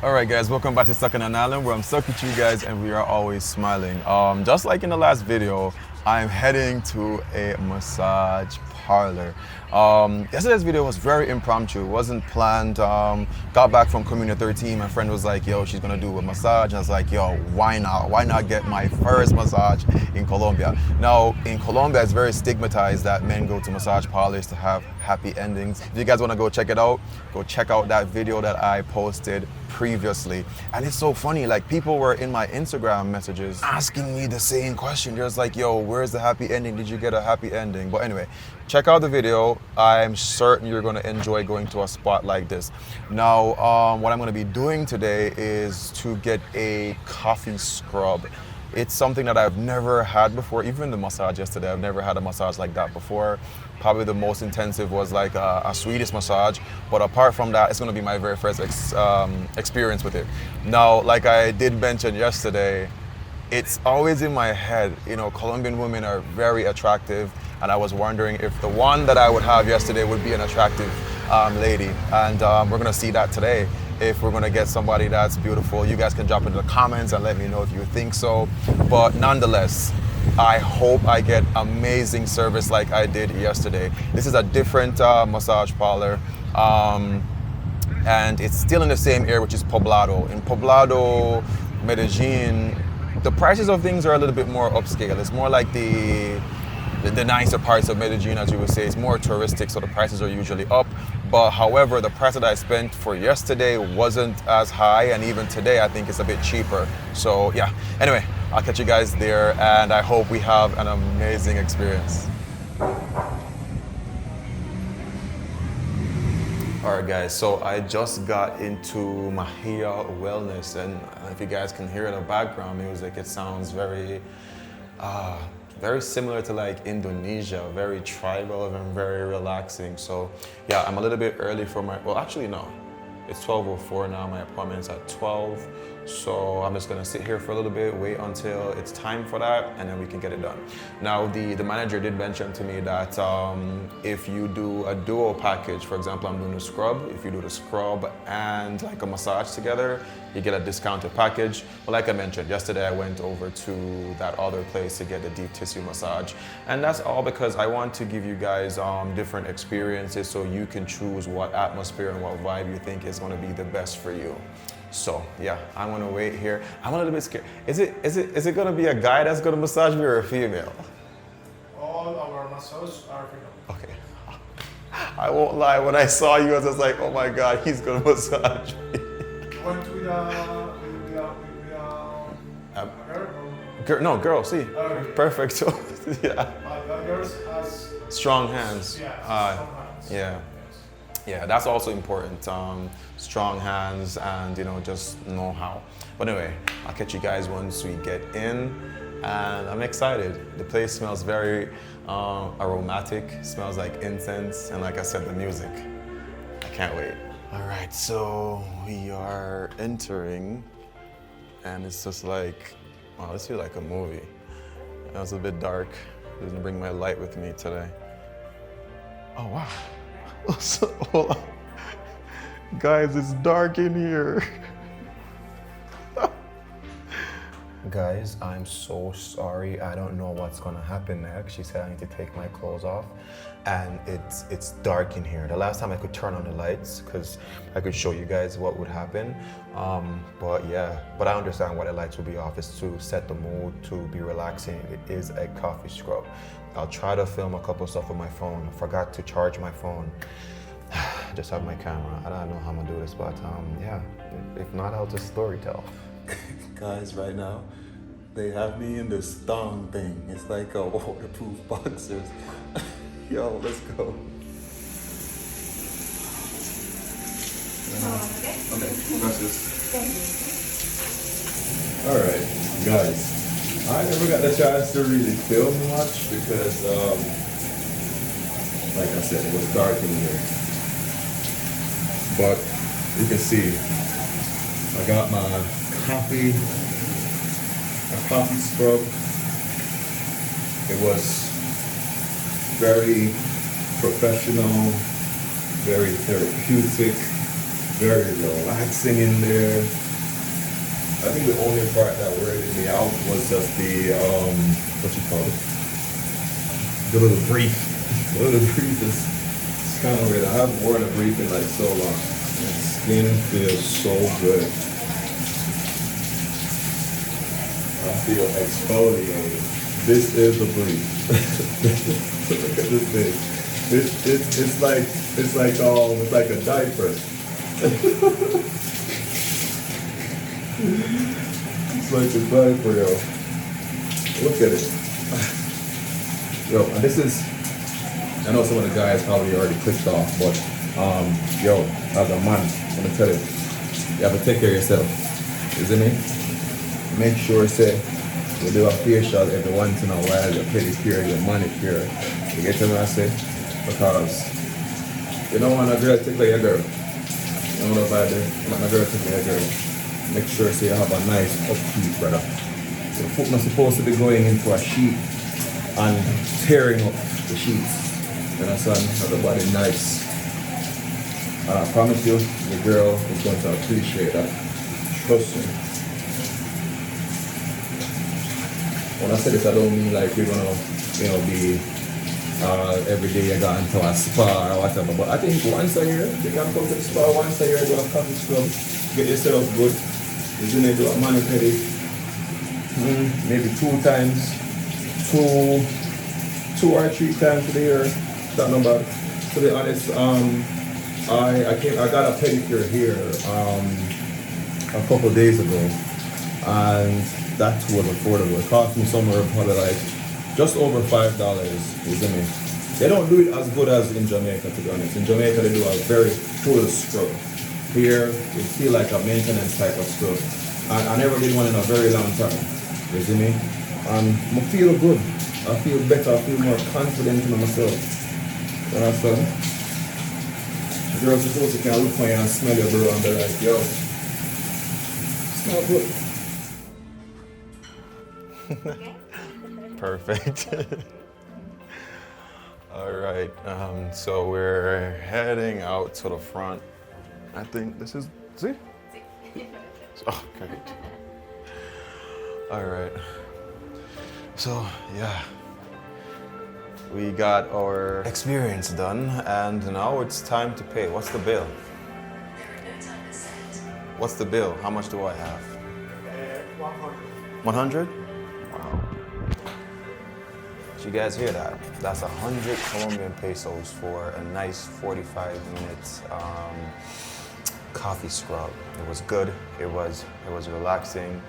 Alright guys, welcome back to Stuck on an Island where I'm stuck with you guys and we are always smiling. Just like in the last video, I'm heading to a massage parlor. Yesterday's video was very impromptu, it wasn't planned. Got back from Community 13, my friend was like, yo, she's gonna do a massage. And I was like, yo, why not? Why not get my first massage in Colombia? Now, in Colombia, it's very stigmatized that men go to massage parlors to have happy endings. If you guys wanna go check it out, go check out that video that I posted previously. And it's so funny, like people were in my Instagram messages asking me the same question. They're just like, yo, where's the happy ending? Did you get a happy ending? But anyway, check out the video. I'm certain you're gonna enjoy going to a spot like this. Now, what I'm gonna be doing today is to get a coffee scrub. It's something that I've never had before. Even the massage yesterday, I've never had a massage like that before. Probably the most intensive was like a Swedish massage. But apart from that, it's gonna be my very first experience with it. Now, like I did mention yesterday, it's always in my head, you know, Colombian women are very attractive. And I was wondering if the one that I would have yesterday would be an attractive lady. And we're gonna see that today. If we're gonna get somebody that's beautiful, you guys can drop into the comments and let me know if you think so. But nonetheless, I hope I get amazing service like I did yesterday. This is a different massage parlor. And it's still in the same area, which is Poblado. In Poblado Medellin, the prices of things are a little bit more upscale. It's more like the nicer parts of Medellin, as you would say. It's more touristic, so the prices are usually up. But however, the price that I spent for yesterday wasn't as high, and even today I think it's a bit cheaper. So yeah, anyway, I'll catch you guys there, and I hope we have an amazing experience. Alright guys, so I just got into Mahai Wellness, and if you guys can hear the background music, it sounds very similar to like Indonesia, very tribal and very relaxing. So yeah, I'm a little bit early for my, well actually no, it's 12:04 now, my appointment's at 12. So I'm just gonna sit here for a little bit, wait until it's time for that, and then we can get it done. Now the manager did mention to me that if you do a duo package, for example, I'm doing a scrub, if you do the scrub and like a massage together, you get a discounted package. But like I mentioned, yesterday I went over to that other place to get the deep tissue massage. And that's all because I want to give you guys different experiences so you can choose what atmosphere and what vibe you think is gonna be the best for you. So yeah, I'm gonna wait here. I'm a little bit scared. Is it gonna be a guy that's gonna massage me or a female? All our massages are female. Okay. I won't lie, when I saw you, I was like, oh my God, he's gonna massage me. You want with a girl? No, girl, see. Okay. Perfect, so yeah. Girls has Strong hands. yeah, strong hands. Yeah. Yeah, that's also important. Strong hands and, you know, just know how. But anyway, I'll catch you guys once we get in, and I'm excited. The place smells very aromatic, smells like incense, and like I said, the music. I can't wait. All right, so we are entering, and it's just like, wow, this feels like a movie. It was a bit dark. Didn't bring my light with me today. Oh, wow. Hold on. Guys, it's dark in here. Guys, I'm so sorry. I don't know what's gonna happen next. She said I need to take my clothes off, and it's dark in here. The last time I could turn on the lights because I could show you guys what would happen. But I understand why the lights will be off. It's to set the mood, to be relaxing. It is a coffee scrub. I'll try to film a couple stuff with my phone. I forgot to charge my phone. Just have my camera. I don't know how I'm gonna do this, but yeah. If not, I'll just story tell. Guys, right now, they have me in this thong thing. It's like a waterproof boxers. Yo, let's go. Okay, gracias. All right, guys. I never got the chance to really film much because, like I said, it was dark in here. But you can see, I got my coffee scrub. It was very professional, very therapeutic. very relaxing in there. I think the only part that weirded me out was just the what you call it? The little brief. The little brief is kind of weird. I haven't worn a brief in like so long. My skin feels so good. I feel exfoliated. This is the brief. Look at this thing. It's like a diaper. It's like a diaper, yo. Look at it. Yo, and this is, I know some of the guys probably already clicked off, but yo, as a man, I'm gonna tell you, you have to take care of yourself. You see me? Make sure, say, you do a facial every once in a while, your pedicure, your manicure. You get what I say? Because you don't want a girl to take care of your girl. You know what about it? You want a girl to take care of your girl. Make sure so you have a nice upkeep, brother. Your foot not supposed to be going into a sheet and tearing up the sheets. You understand? Have the body nice. And I promise you, the girl is going to appreciate that. Trust me. When I say this, I don't mean like you're gonna, be every day you got into a spa or whatever. But I think once a year, you can come to the spa once a year, do a coffee scrub, get yourself good. You're gonna do a manicure, maybe 2 times, two or 3 times for the year. That number. To be honest, I got a pedicure here a couple days ago, and that was affordable. It cost me somewhere probably like just over $5. You see me? They don't do it as good as in Jamaica, to be honest. In Jamaica, they do a very full scrub. Here, it feel like a maintenance type of scrub. I never did one in a very long time. You see me? I feel good. I feel better. I feel more confident in myself. You understand? The girls are supposed to kind of look on you and smell your bro and be like, yo, smell good. Perfect. All right, so we're heading out to the front. I think this is, see? Oh, great. All right. So, yeah. We got our experience done, and now it's time to pay. What's the bill? What's the bill? How much do I have? 100. 100? Wow. Did you guys hear that? That's 100 Colombian pesos for a nice 45-minute coffee scrub. It was good. It was relaxing.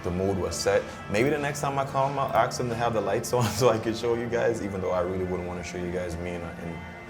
The mood was set. Maybe the next time I come, I'll ask them to have the lights on so I can show you guys, even though I really wouldn't want to show you guys me in a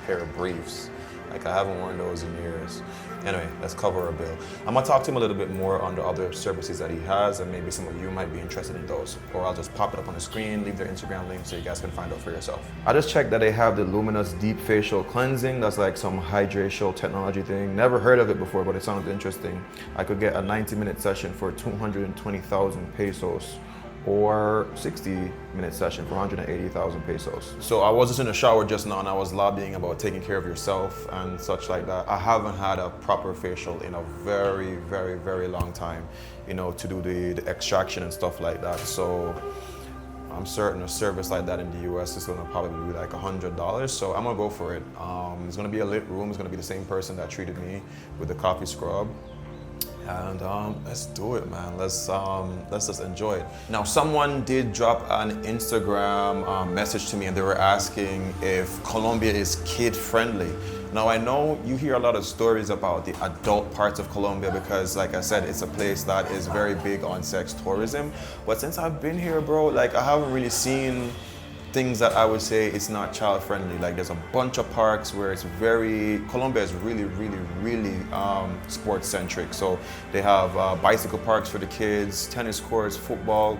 pair of briefs. Like, I haven't worn those in years. Anyway, let's cover a bill. I'm gonna talk to him a little bit more on the other services that he has, and maybe some of you might be interested in those. Or I'll just pop it up on the screen, leave their Instagram link so you guys can find out for yourself. I just checked that they have the Luminous Deep Facial Cleansing. That's like some hydration technology thing. Never heard of it before, but it sounds interesting. I could get a 90-minute session for 220,000 pesos. Or 60-minute session for 180,000 pesos. So I was just in the shower just now, and I was lobbying about taking care of yourself and such like that. I haven't had a proper facial in a very, very, very long time, to do the extraction and stuff like that. So I'm certain a service like that in the US is gonna probably be like $100. So I'm gonna go for it. It's gonna be a lit room. It's gonna be the same person that treated me with the coffee scrub. And let's do it, man. Let's just enjoy it. Now, someone did drop an Instagram message to me, and they were asking if Colombia is kid-friendly. Now, I know you hear a lot of stories about the adult parts of Colombia because, like I said, it's a place that is very big on sex tourism. But since I've been here, bro, like, I haven't really seen things that I would say it's not child friendly. Like, there's a bunch of parks where it's Colombia is really, really, really sports centric. So they have bicycle parks for the kids, tennis courts, football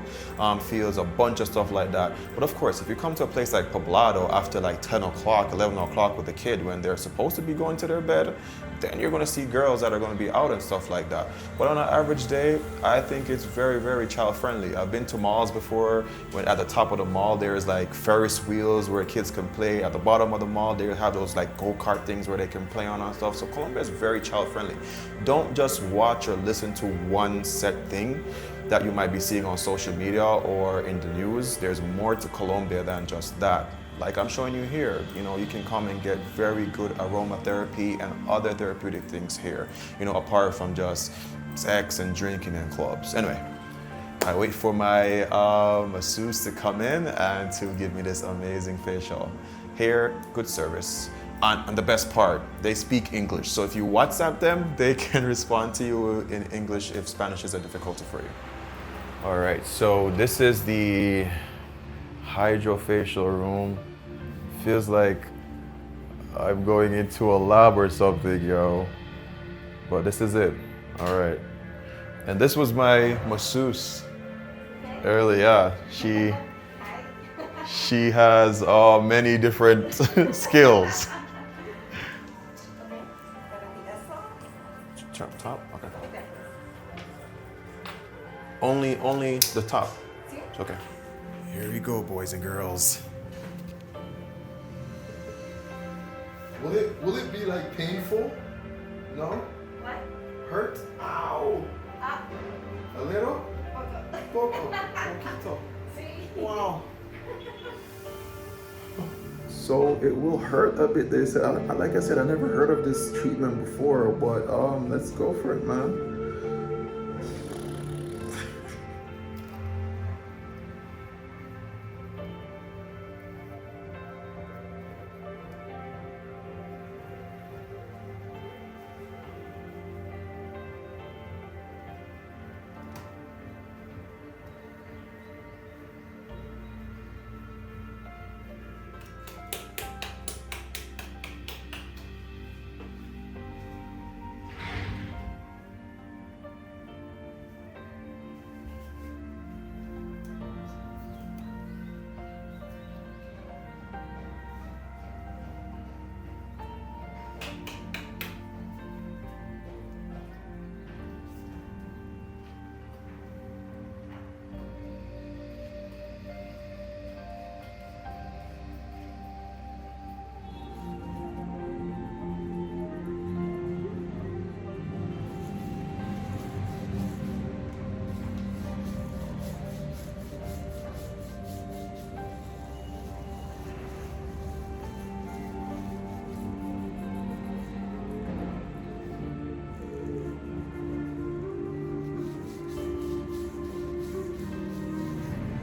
fields, a bunch of stuff like that. But of course, if you come to a place like Poblado after like 10 o'clock, 11 o'clock with a kid when they're supposed to be going to their bed, then you're gonna see girls that are gonna be out and stuff like that. But on an average day, I think it's very, very child friendly. I've been to malls before, when at the top of the mall there's like Ferris wheels where kids can play. At the bottom of the mall, they have those like go-kart things where they can play on and stuff. So Colombia is very child friendly. Don't just watch or listen to one set thing that you might be seeing on social media or in the news. There's more to Colombia than just that. Like I'm showing you here, you know, you can come and get very good aromatherapy and other therapeutic things here, you know, apart from just sex and drinking and clubs. Anyway, I wait for my masseuse to come in and to give me this amazing facial. Here, good service. And the best part, they speak English. So if you WhatsApp them, they can respond to you in English if Spanish is a difficulty for you. All right, so this is the hydrofacial room. Feels like I'm going into a lab or something, yo. But this is it. All right. And this was my masseuse earlier. Yeah, she has many different skills. Top? Okay. Only the top. Okay. Here we go, boys and girls. Will it be like painful? No? What? Hurt? Ow! A little? Poco. Poquito. Wow. So it will hurt a bit. They said, like I said, I never heard of this treatment before, but let's go for it, man.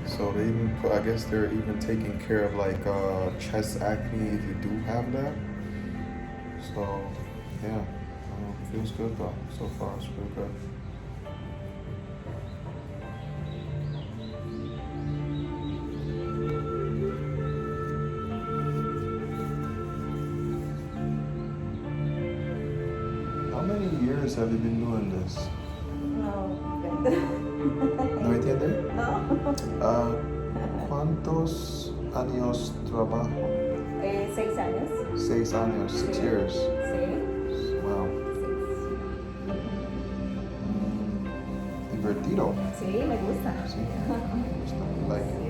So they even put, I guess they're even taking care of like chest acne if you do have that. So yeah, feels good though. So far it's real good. How many years have you been doing this? No. ¿No me entiende? No. ¿Cuántos años trabajo? 6 años. 6 años, 6 years. Sí. Wow. Divertido. Sí, me gusta. Sí, me gusta. I like it.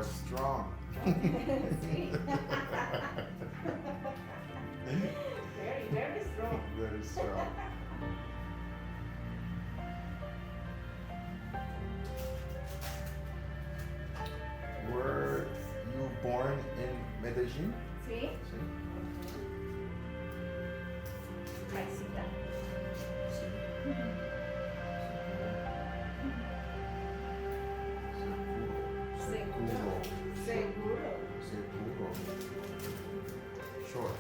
are strong. Sí. Very strong. Very strong. Were you born in Medellin? Sí. Sí. Paisita. Seguro. Seguro. Seguro. Sure.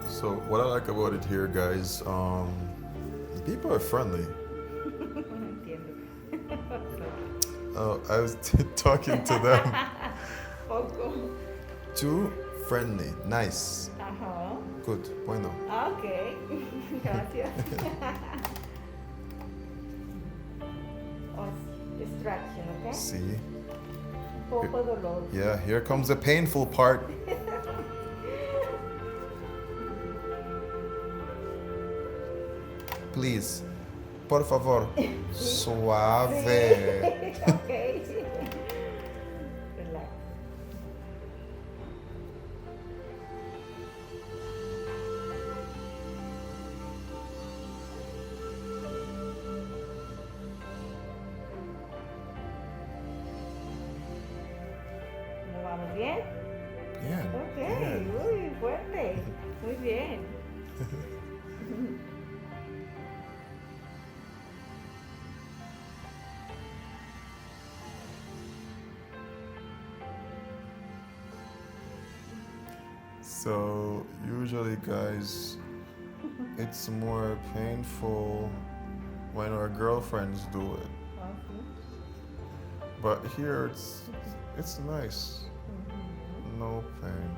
So what I like about it here, guys, the people are friendly. Entiendo. I was talking to them. Poco. Too friendly, nice, Ajá. good, bueno. Ah, ok. Gracias. Distraction, okay? See, Poco dolor. yeah, here comes the painful part. Please, por favor, suave. Okay. Relax. ¿Cómo vamos? ¿Bien? Bien. Ok. bien. Uy, fuerte. Muy bien. So usually, guys, it's more painful when our girlfriends do it. Okay. But here it's nice. No pain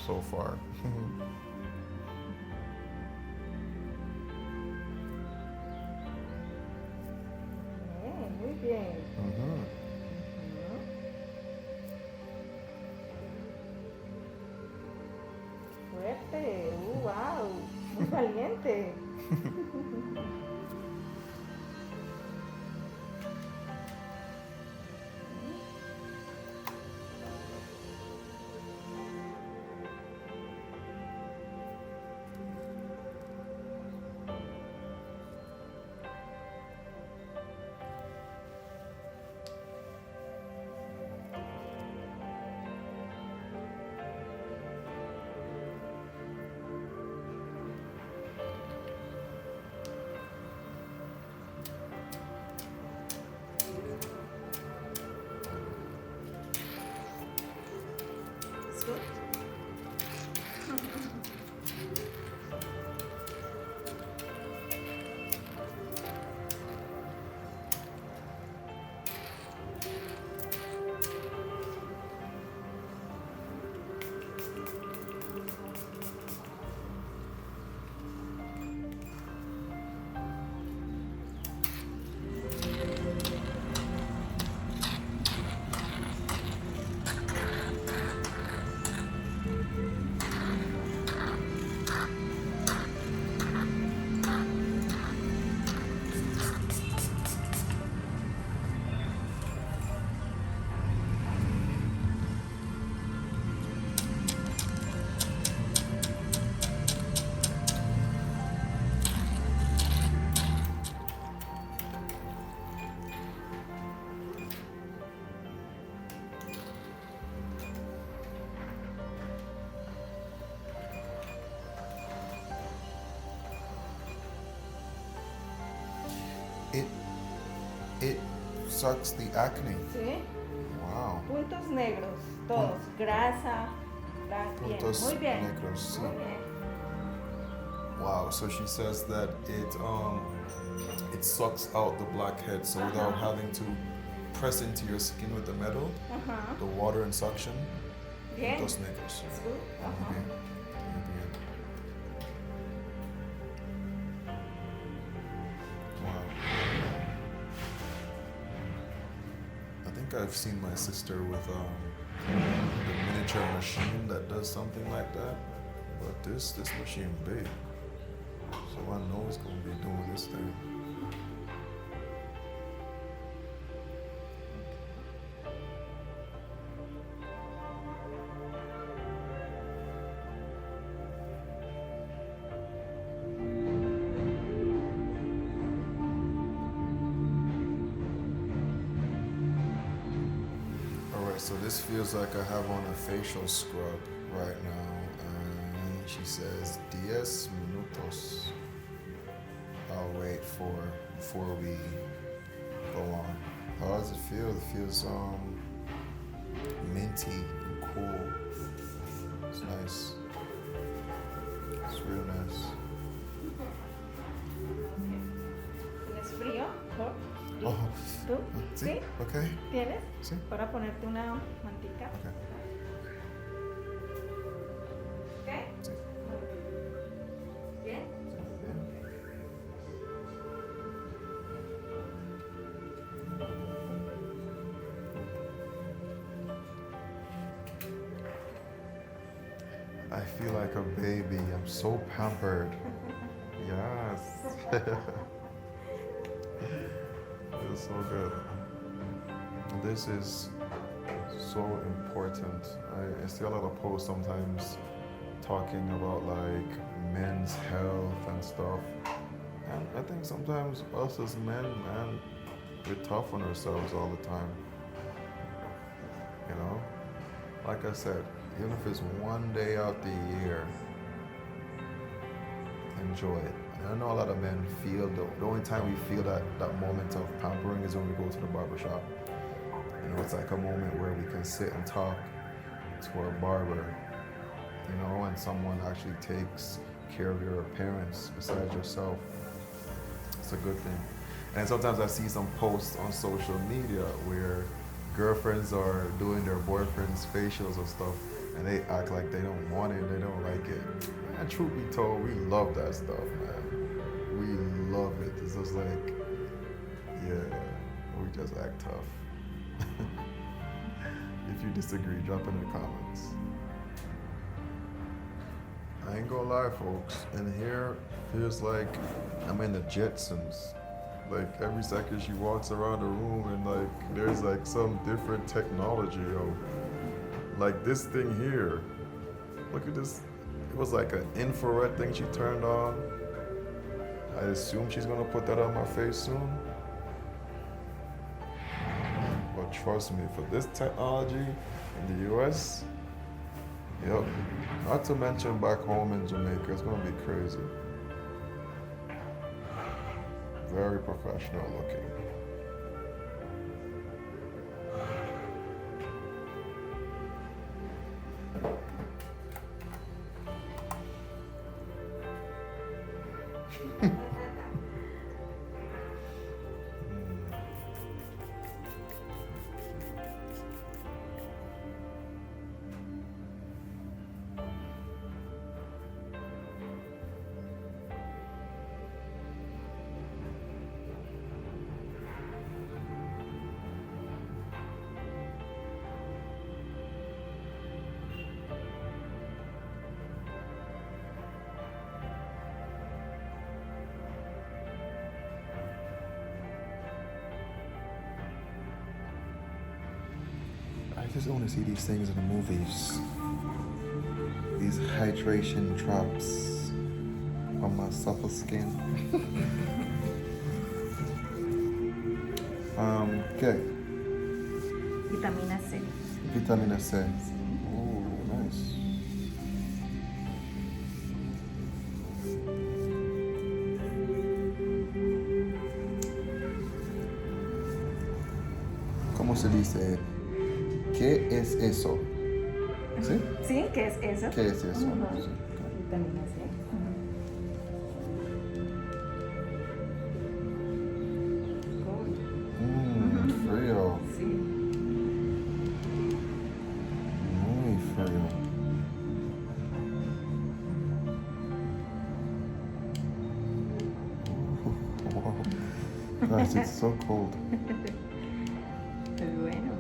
so far. Muy bien. Mhm. Fuerte. Wow. Muy valiente. It's good. It sucks the acne. Sí. Wow. Puntos negros. Todos. Grasa. Está bien. Puntos Muy bien. negros, sí. Muy bien. Wow. So she says that it sucks out the blackhead, so without having to press into your skin with the metal, Ajá. the water and suction. Bien. Puntos negros. It's good. Muy Ajá. bien. Muy bien. Wow. I think I've seen my sister with the miniature machine that does something like that. But this machine big, so I know it's gonna be doing this thing. Alright, so this feels like I have on a facial scrub right now. And she says 10 minutos. I'll wait before we go on. How does it feel? It feels minty and cool. It's nice. It's real nice. ¿Tienes frío? ¿Tú? Oh, ¿Tú? sí, okay. ¿Tienes? Sí. Para ponerte una mantica. Okay. ¿Ok? Sí. ¿Bien? I feel like a baby. I'm so pampered. Yes. Feels so good. This is so important. I see a lot of posts sometimes talking about like men's health and stuff. And I think sometimes us as men, man, we're tough on ourselves all the time. You know? Like I said, even if it's one day out the year, enjoy it. And I know a lot of men feel the only time we feel that moment of pampering is when we go to the barbershop. You know, it's like a moment where we can sit and talk to our barber, you know, and someone actually takes care of your appearance besides yourself. It's a good thing. And sometimes I see some posts on social media where girlfriends are doing their boyfriends' facials and stuff, and they act like they don't want it, they don't like it. And truth be told, we love that stuff, man. We love it. It's just like, yeah, we just act tough. If you disagree, drop in the comments. I ain't gonna lie, folks. In here, feels like I'm in the Jetsons. Like every second she walks around the room and like there's like some different technology, yo. Like this thing here. Look at this. It was like an infrared thing she turned on. I assume she's gonna put that on my face soon. But trust me, for this technology in the US, yep. Not to mention back home in Jamaica, it's gonna be crazy. Very professional looking. I just want to see these things in the movies. These hydration drops on my supple skin. Okay. Vitamina C. Vitamina C. Oh, nice. ¿Cómo se dice? ¿Qué es eso? ¿Sí? ¿Sí? ¿Qué es eso? ¿Qué es eso? Ujú. Sí. Vitamina C. Frío. Sí. Muy frío. Wow. Guys, it's so cold. Qué bueno.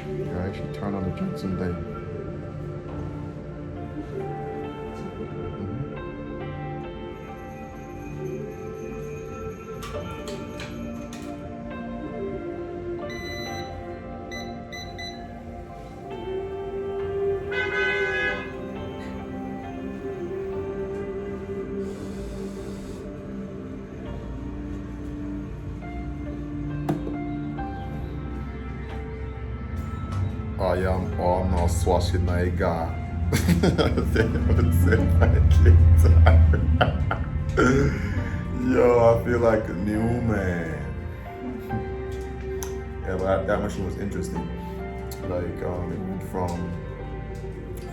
Guys, she turned on the Johnson thing. I am almost swashing my guy. Yo, I feel like a new man. Yeah, but that machine was interesting. Like it went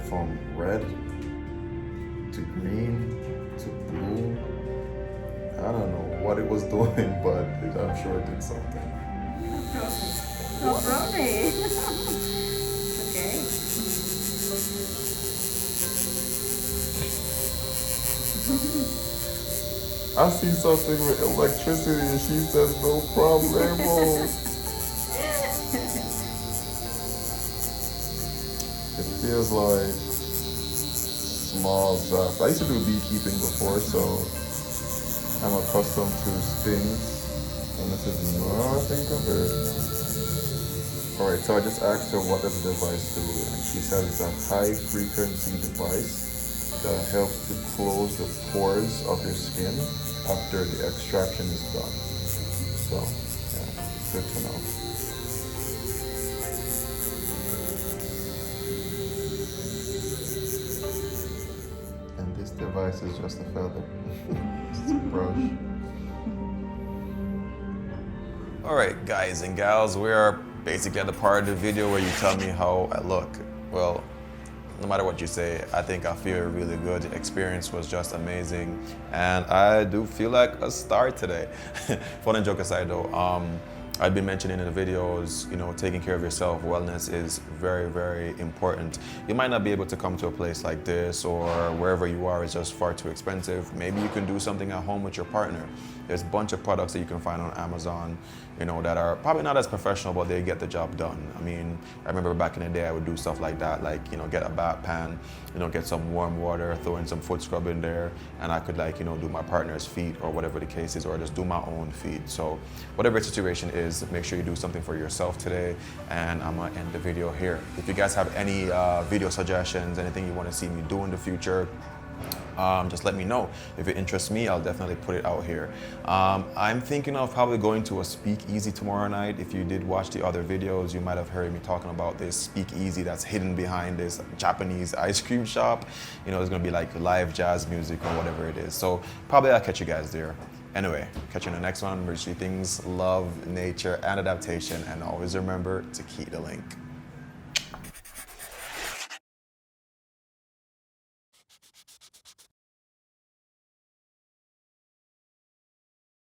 from red to green to blue. I don't know what it was doing, but I'm sure it did something. No problem. Okay. I see something with electricity and she says no problemo. It feels like small drafts. I used to do beekeeping before, so I'm accustomed to stings, and this is nothing compared. Alright, so I just asked her what does the device do, and she said it's a high frequency device that helps to close the pores of your skin after the extraction is done. So, yeah, good to know. And this device is just a feather. It's a brush. Alright, guys and gals, we are basically at the part of the video where you tell me how I look. Well, no matter what you say, I think I feel really good. The experience was just amazing, and I do feel like a star today. Fun and joke aside though, I've been mentioning in the videos, you know, taking care of yourself, wellness is very, very important. You might not be able to come to a place like this, or wherever you are is just far too expensive. Maybe you can do something at home with your partner. There's a bunch of products that you can find on Amazon, you know, that are probably not as professional, but they get the job done. I mean, I remember back in the day I would do stuff like that, like, you know, get a bath pan, you know, get some warm water, throw in some foot scrub in there, and I could, like, you know, do my partner's feet or whatever the case is, or just do my own feet. So whatever the situation is, make sure you do something for yourself today, and I'm gonna end the video here. If you guys have any video suggestions, anything you want to see me do in the future, just let me know. If it interests me, I'll definitely put it out here. I'm thinking of probably going to a speakeasy tomorrow night. If you did watch the other videos, you might have heard me talking about this speakeasy that's hidden behind this Japanese ice cream shop. You know, there's gonna be like live jazz music or whatever it is. So probably I'll catch you guys there. Anyway, catch you in the next one. Remember, things, love, nature, and adaptation. And always remember to keep the link.